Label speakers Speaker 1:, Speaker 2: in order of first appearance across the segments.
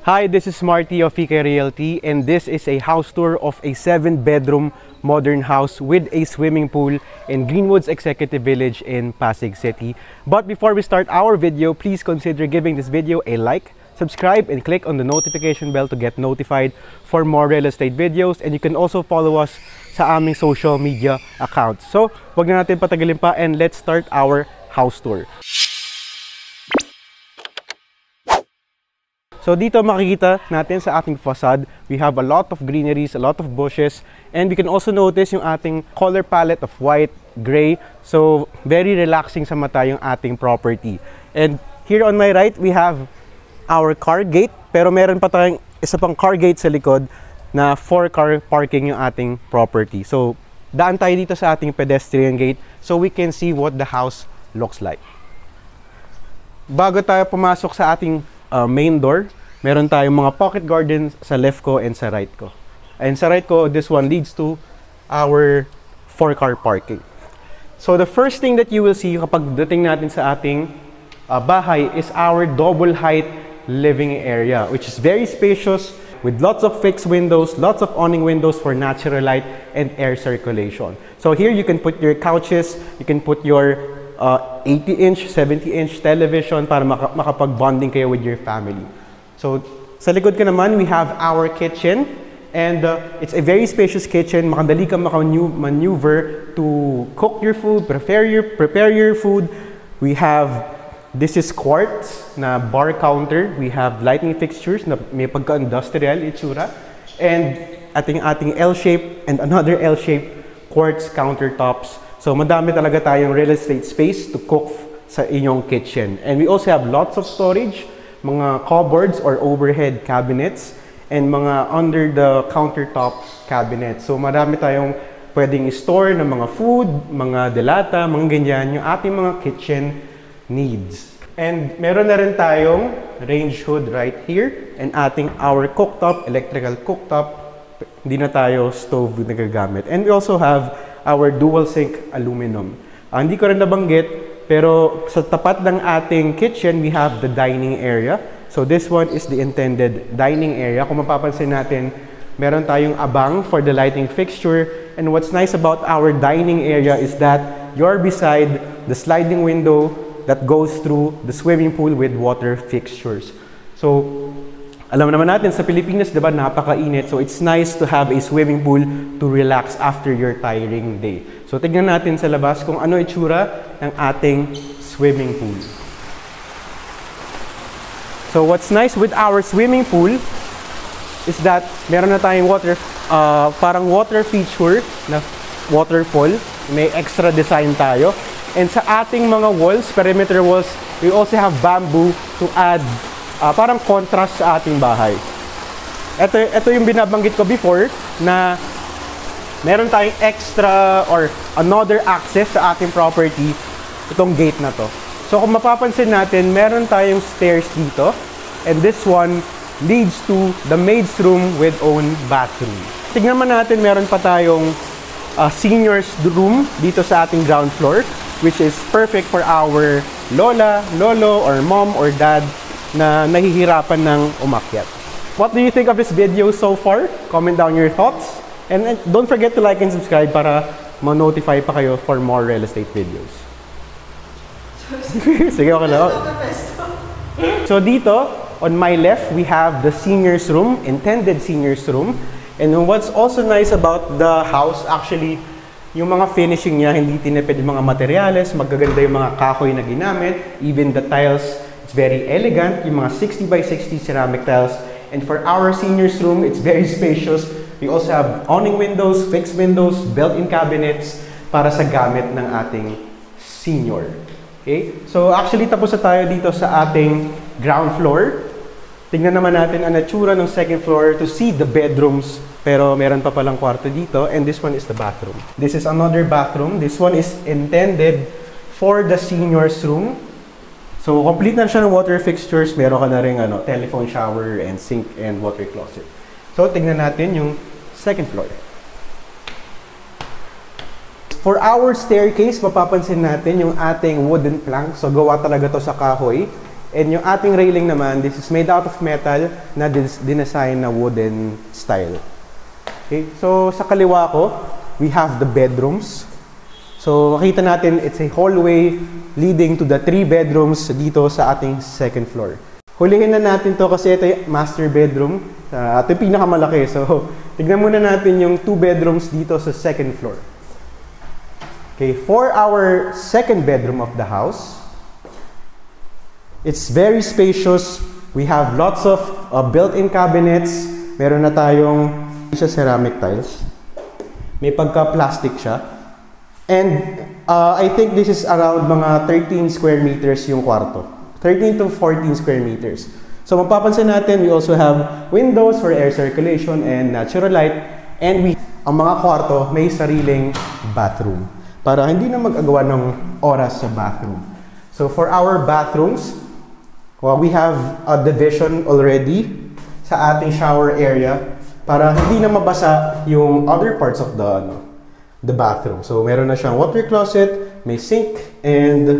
Speaker 1: Hi, this is Marty of Fika Realty, and this is a house tour of a 7-bedroom modern house with a swimming pool in Greenwoods Executive Village in Pasig City. But before we start our video, please consider giving this video a like, subscribe, and click on the notification bell to get notified for more real estate videos. And you can also follow us sa aming social media accounts. So, wag na natin patagalin pa, and let's start our house tour. So dito makikita natin sa ating facade, we have a lot of greeneries, a lot of bushes, and we can also notice yung ating color palette of white, gray. So very relaxing sa mata yung ating property. And here on my right, we have our car gate, pero meron pa tayong isa pang car gate sa likod na 4-car parking yung ating property. So daan tayo dito sa ating pedestrian gate so we can see what the house looks like. Bago tayo pumasok sa ating main door, meron tayong mga pocket gardens sa left ko and sa right ko. And sa right ko, this one leads to our 4-car parking. So the first thing that you will see kapag dating natin sa ating bahay is our double height living area, which is very spacious with lots of fixed windows, lots of awning windows for natural light and air circulation. So here you can put your couches, you can put your 80-inch, 70-inch television para makapag-bonding kayo with your family. So, sa likod ko naman, we have our kitchen. And it's a very spacious kitchen. Makadali ka maneuver to cook your food, prepare your food. We have, this is quartz na bar counter. We have lighting fixtures na may pagka-industrial itsura. And ating L-shape and another L-shape quartz countertops. So, madami talaga tayong real estate space to cook sa inyong kitchen. And we also have lots of storage, mga cupboards or overhead cabinets, and mga under the countertop cabinets. So, marami tayong pwedeng store ng mga food, mga delata, mga ganyan, yung ating mga kitchen needs. And meron na rin tayong range hood right here, and our cooktop, electrical cooktop, hindi na tayo stove nagagamit. And we also have our dual sink aluminum. Hindi ko rin nabanggit, pero sa tapat ng ating kitchen, we have the dining area. So this one is the intended dining area. Kung mapapansin natin, meron tayong abang for the lighting fixture. And what's nice about our dining area is that you're beside the sliding window that goes through the swimming pool with water fixtures. So, alam naman natin sa Pilipinas, diba, napakainit. So it's nice to have a swimming pool to relax after your tiring day. So tignan natin sa labas kung ano itsura ng ating swimming pool. So what's nice with our swimming pool is that meron na tayong parang water feature na waterfall. May extra design tayo. And sa ating mga walls, perimeter walls, we also have bamboo to add parang contrast sa ating bahay. Ito yung binabanggit ko before na meron tayong extra or another access sa ating property, itong gate na to. So kung mapapansin natin, meron tayong stairs dito, and this one leads to the maid's room with own bathroom. Tignan man natin, meron pa tayong senior's room dito sa ating ground floor, which is perfect for our lola, lolo, or mom or dad na nahihirapan ng umakyat. What do you think of this video so far? Comment down your thoughts. And don't forget to like and subscribe para ma-notify pa kayo for more real estate videos. Sige, okay lang. So dito, on my left, we have the senior's room, intended senior's room. And what's also nice about the house, actually, yung mga finishing niya, hindi tinipid yung mga materyales, magaganda yung mga kahoy na ginamit, even the tiles, very elegant, yung mga 60 by 60 ceramic tiles. And for our senior's room, it's very spacious. We also have awning windows, fixed windows, built-in cabinets para sa gamit ng ating senior. Okay? So actually, tapos na tayo dito sa ating ground floor. Tingnan naman natin ang natsura ng second floor to see the bedrooms. Pero meron pa palang kwarto dito, and this one is the bathroom. This is another bathroom. This one is intended for the senior's room. So, complete na siya ng water fixtures. Meron ka na rin telephone shower and sink and water closet. So, tingnan natin yung second floor. For our staircase, mapapansin natin yung ating wooden plank. So, gawa talaga to sa kahoy. And yung ating railing naman, this is made out of metal na dinesign na wooden style. Okay, so sa kaliwa ko, we have the bedrooms. So makita natin, it's a hallway leading to the 3 bedrooms dito sa ating second floor. Hulihin na natin to kasi ito yung master bedroom. Ito yung pinakamalaki. So tignan muna natin yung 2 bedrooms dito sa second floor. Okay, for our second bedroom of the house, it's very spacious. We have lots of built-in cabinets. Meron na tayong ceramic tiles. May pagka-plastic siya. And I think this is around mga 13 square meters yung kwarto. 13 to 14 square meters. So mapapansin natin, we also have windows for air circulation and natural light. And ang mga kwarto may sariling bathroom. Para hindi na mag-agawa ng oras sa bathroom. So for our bathrooms, we have a division already sa ating shower area para hindi na mabasa yung other parts of the bathroom. So meron na siyang water closet, may sink, and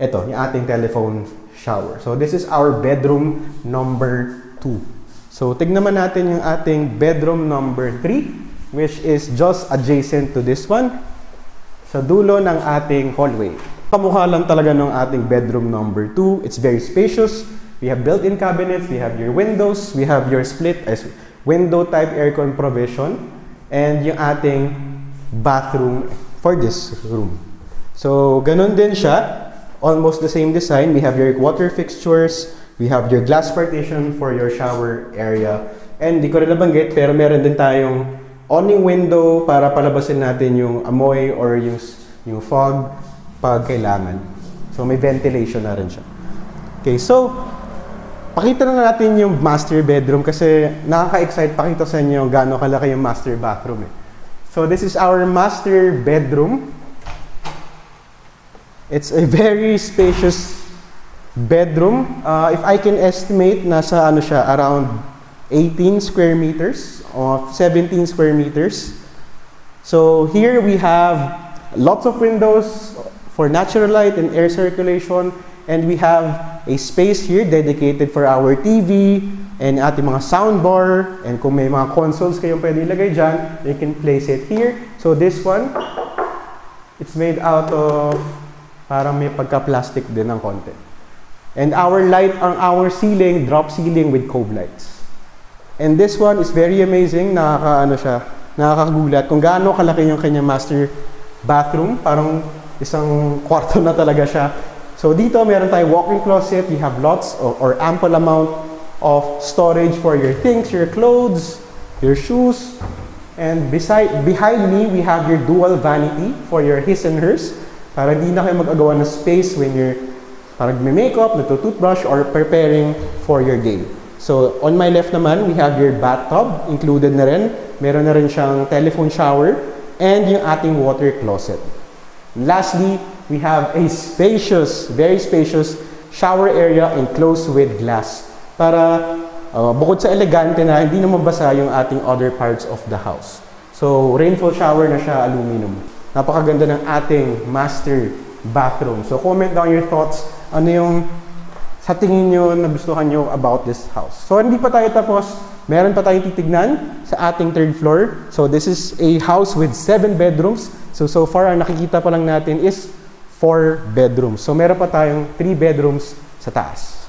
Speaker 1: ito, yung ating telephone shower. So this is our bedroom number 2. So tignan naman natin yung ating bedroom number 3, which is just adjacent to this one, sa dulo ng ating hallway. Kamukha lang talaga ng ating bedroom number 2. It's very spacious. We have built-in cabinets, we have your windows, we have your split window type aircon provision, and yung ating bathroom for this room. So ganun din siya. Almost the same design. We have your water fixtures, we have your glass partition for your shower area. And di ko rin nabanggit, pero meron din tayong awning window para palabasin natin yung amoy or yung fog pag kailangan. So may ventilation na rin siya. Okay, so pakita na natin yung master bedroom kasi nakaka-excite pakita sa inyo gaano kalaki yung master bathroom eh. So this is our master bedroom. It's a very spacious bedroom. If I can estimate, nasa ano siya, around 18 square meters or 17 square meters. So here we have lots of windows for natural light and air circulation, and we have a space here dedicated for our TV and ating mga soundbar, and kung may mga consoles kayong pwede ilagay dyan, you can place it here. So this one, it's made out of parang may pagka-plastic din ng konti. And our our ceiling, drop ceiling with cove lights. And this one is very amazing, nakakagulat kung gaano kalaki yung kanyang master bathroom, parang isang kwarto na talaga siya. So dito meron tayong walk-in closet, we have lots or ample amount of storage for your things, your clothes, your shoes. And behind me, we have your dual vanity for your his and hers. Para hindi na kayo mag-agawa ng space when you're parang may-makeup, nagtutoothbrush, or preparing for your day. So, on my left naman, we have your bathtub, included na rin. Meron na rin siyang telephone shower, and yung ating water closet. Lastly, we have a spacious, very spacious shower area enclosed with glass. Para bukod sa elegante na, hindi na mabasa yung ating other parts of the house. So, rainfall shower na siya, aluminum. Napakaganda ng ating master bathroom. So comment down your thoughts. Ano yung sa tingin nyo na gustuhan nyo about this house. So hindi pa tayo tapos. Meron pa tayong titignan sa ating third floor. So this is a house with 7 bedrooms. So far, ang nakikita pa lang natin is 4 bedrooms. So meron pa tayong 3 bedrooms sa taas.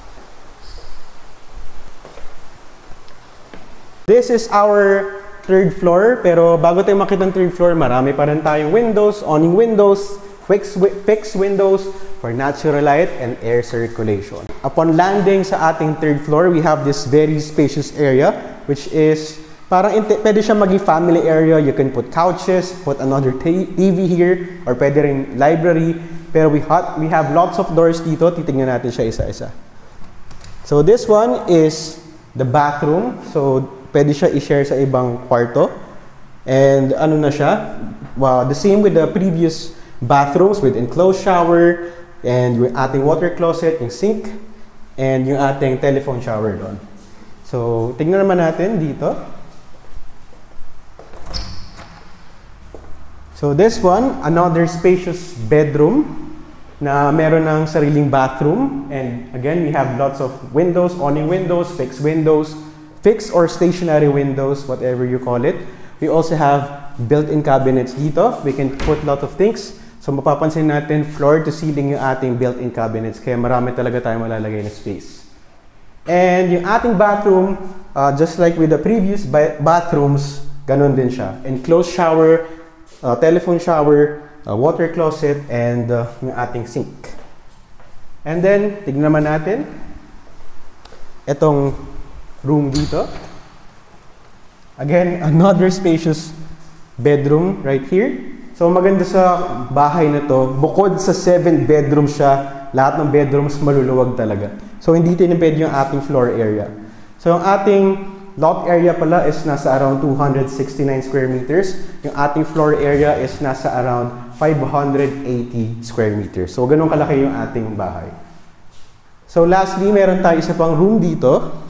Speaker 1: This is our third floor, pero bago tayo makita ng third floor, marami pa rin tayong windows, awning windows, fixed windows for natural light and air circulation. Upon landing sa ating third floor, we have this very spacious area, which is parang pwede siya maging family area. You can put couches, put another TV here, or pwede rin library. Pero we have lots of doors dito. Titignan natin siya isa-isa. So this one is the bathroom. So pwede siya i-share sa ibang kwarto. And ano na siya? Well, the same with the previous bathrooms with enclosed shower and yung ating water closet, yung sink, and yung ating telephone shower doon. So, tingnan naman natin dito. So this one, another spacious bedroom. na meron ng sariling bathroom. And again, we have lots of windows, awning windows, fixed or stationary windows, whatever you call it. We also have built-in cabinets dito. We can put lot of things. So mapapansin natin, floor to ceiling yung ating built-in cabinets. Kaya marami talaga tayo malalagay na space. And yung ating bathroom, just like with the previous bathrooms, ganun din siya. Enclosed shower, telephone shower, water closet, and yung ating sink. And then, tignan naman natin itong room dito. Again, another spacious bedroom right here. So maganda sa bahay na to, bukod sa 7 bedrooms siya, lahat ng bedrooms maluluwag talaga. So hindi tinipid yung ating floor area. So ang ating lot area pala is nasa around 269 square meters. Yung ating floor area is nasa around 580 square meters. So ganun kalaki yung ating bahay. So lastly, meron tayo isa pang room dito.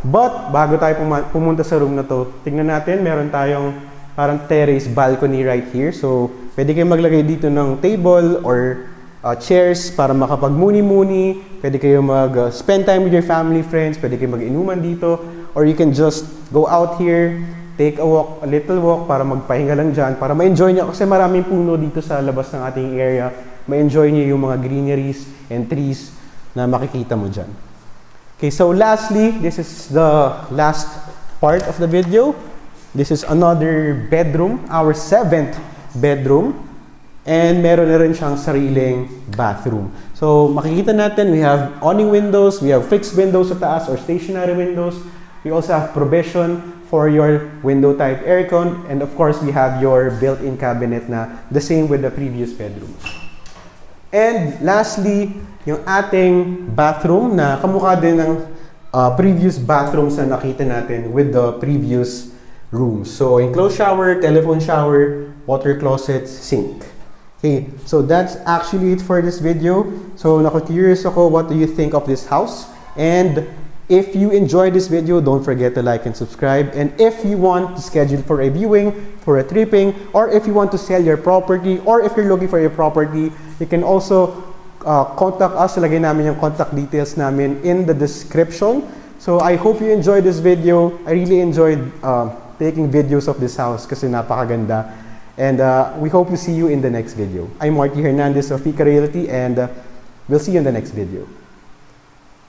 Speaker 1: But bago tayo pumunta sa room na to, tingnan natin, meron tayong parang terrace balcony right here. So pwede kayong maglagay dito ng table or chairs para makapag-muni-muni. Pwede kayo mag-spend time with your family, friends. Pwede kayo mag-inuman dito. Or you can just go out here, take a walk, a little walk para magpahinga lang dyan. Para ma-enjoy nyo. Kasi maraming puno dito sa labas ng ating area. Ma-enjoy nyo yung mga greeneries and trees na makikita mo dyan. Okay, so lastly, this is the last part of the video. This is another bedroom, our 7th bedroom. And meron na rin siyang sariling bathroom. So makikita natin, we have awning windows, we have fixed windows sa taas or stationary windows. We also have provision for your window type aircon. And of course, we have your built-in cabinet na the same with the previous bedrooms. And lastly, yung ating bathroom na kamukha din ng previous bathrooms na nakita natin with the previous rooms. So enclosed shower, telephone shower, water closet, sink. Okay, so that's actually it for this video. So nako-curious ako, what do you think of this house? And if you enjoyed this video, don't forget to like and subscribe. And if you want to schedule for a viewing, for a tripping, or if you want to sell your property, or if you're looking for a property, you can also contact us. Lagay namin yung contact details namin in the description. So I hope you enjoyed this video. I really enjoyed taking videos of this house kasi napakaganda. And we hope to see you in the next video. I'm Marty Hernandez of Fika Realty, and we'll see you in the next video.